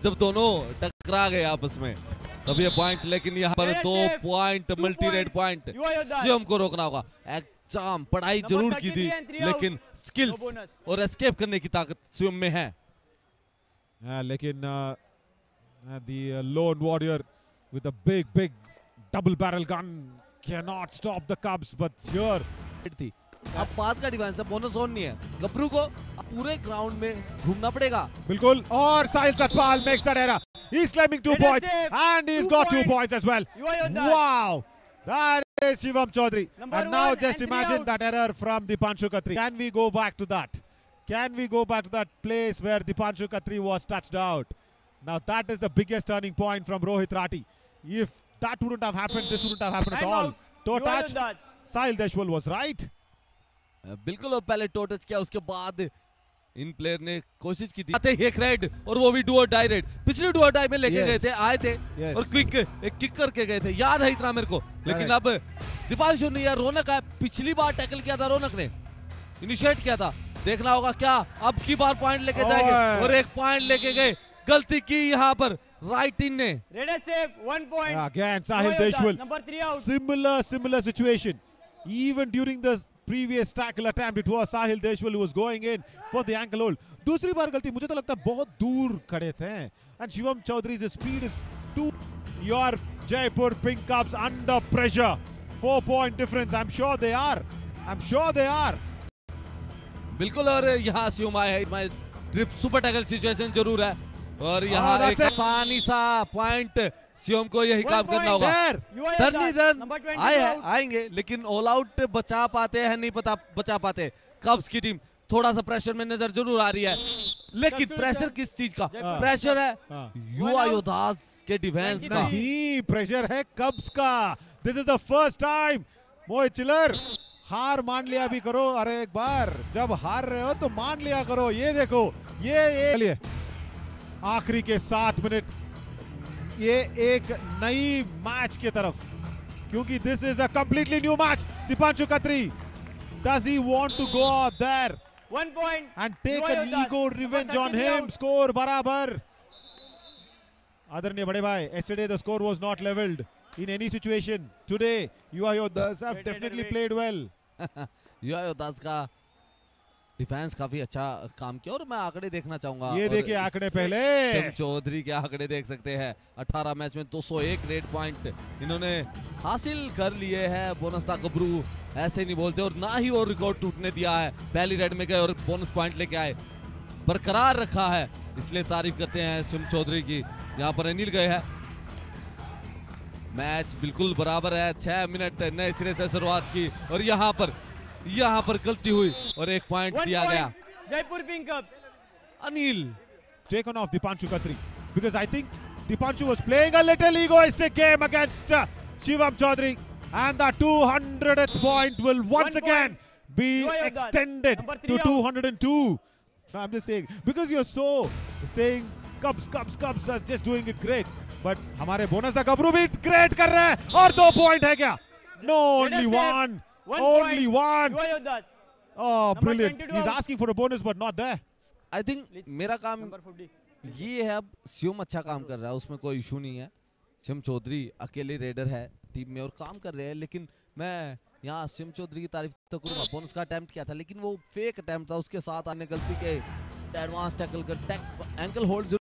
जब दोनों टकरा गए आपस में तब ये पॉइंट, लेकिन यहाँ पर 2 point multi red point Shivam को रोकना होगा। एग्जाम पढ़ाई जरूर की थी लेकिन स्किल्स और एस्केप करने की ताकत शिवम में है। लेकिन the lone warrior with a big double barrel gun cannot stop the Cubs, but here थी। अब पास का डिफेंस है, बोनस ऑन नहीं है। गब्रू को पूरे ग्राउंड में घूमना पड़ेगा। बिल्कुल, और Sahil Satpal makes that error. He's claiming 2 points and he's got 2 points as well. Wow, that is Shivam Chaudhary. And now just imagine that error from Dipanshu Khatri. Can we go back to that? Can we go back to that place where Dipanshu Khatri was touched out? Now that is the biggest turning point from Rohit Rathi. If that wouldn't have happened, this wouldn't have happened at all. Toe touch, Sahil Deshwal was right. बिल्कुल, और पहले to touch किया, उसके बाद इन player ने कोशिश की थी एक रेड, और वो भी डुओ डाई रेड। पिछले डुओ डाई में लेके गए थे, आए थे और क्विक एक किक करके गए थे, याद है इतना मेरे को। लेकिन अब दीपांशु ने या रौनक है, पिछली बार टैकल किया था रौनक ने, इनिशिएट किया था। देखना होगा क्या अब की बार पॉइंट लेके जाएंगे, और एक पॉइंट लेके गए। गलती की यहाँ पर राइट इन ने। One point. Again, Sahil Deshwal. Number 3 out. Similar situation. Even during the previous tackle attempt, it was Sahil Deshwal who was going in for the ankle hold. दूसरी बार गलती, मुझे तो लगता है बहुत दूर खड़े थे. And Shivam Chaudhary's speed is too. Your Jaipur Pink Cubs under pressure. 4-point difference. I'm sure they are. बिल्कुल, और यहाँ शिवम आया है। इसमें ट्रिप सुपर टैकल सिचुएशन जरूर है, और यहाँ एक आसानी सा पॉइंट शिवम को यही काम करना होगा। आएंगे लेकिन ऑल आउट बचा पाते हैं नहीं बचा पाते। कब्स की टीम थोड़ा सा प्रेशर में नजर जरूर आ रही है, लेकिन प्रेशर किस चीज का प्रेशर है? युवा योद्धास के डिफेंस का ही प्रेशर है कब्स का। This is the first time. Mohit Chillar, हार मान लिया भी करो। अरे एक बार जब हार रहे हो तो मान लिया करो। ये देखो, ये आखिरी के 7 मिनट, ये एक नई मैच की तरफ, क्योंकि this is a completely new match. Deepanshu Khatri, does he want to go out there 1 point and take an ego revenge on him? Score बराबर। आदरणीय बड़े भाई, yesterday the score was not leveled in any situation. Today Yuva Yoddhas have definitely played well. युवा योद्धास का defence काफी अच्छा काम किया, और मैं आंकड़े देखना चाहूंगा। ये देखिए आंकड़े पहले, शिवम चौधरी के आंकड़े देख सकते हैं। 18 मैच में 201 रेड पॉइंट इन्होंने हासिल कर लिए हैं। बोनस था गबरू, ऐसे नहीं बोलते, और ना ही वो रिकॉर्ड टूटने दिया है। पहली रेड में गए और बोनस पॉइंट लेके आए, बरकरार रखा है, इसलिए तारीफ करते हैं शिवम चौधरी की। यहाँ पर अनिल गए हैं। मैच बिल्कुल बराबर है, 6 मिनट नए सिरे से शुरुआत की, और यहाँ पर गलती हुई और एक पॉइंट दिया गया। Jaipur pink कब्स। Anil taken off Dipanshu Khatri because I think Dipanshu was playing a little egoistic game against Shivam Chaudhary, and the 200th point will once again be extended to 202. So I'm just saying, because you're so saying Cubs are just doing it great, but हमारे bonus दा गबरू भी great कर रहे हैं, और 2 point है क्या? No, only one. Oh, brilliant. He's asking for a bonus but not there. I think मेरा काम ये है, अब शिवम अच्छा काम कर रहा है, उसमें कोई इशू नहीं है। शिवम चौधरी अकेले रेडर है टीम में और काम कर रहे हैं, लेकिन मैं यहाँ शिवम चौधरी की तारीफ तो करूँगा। बोनस का अटेम्प्ट किया था, लेकिन वो फेक अटेम्प्ट था, उसके साथ आने गलती के एडवांस टैकल कर एंकल होल्ड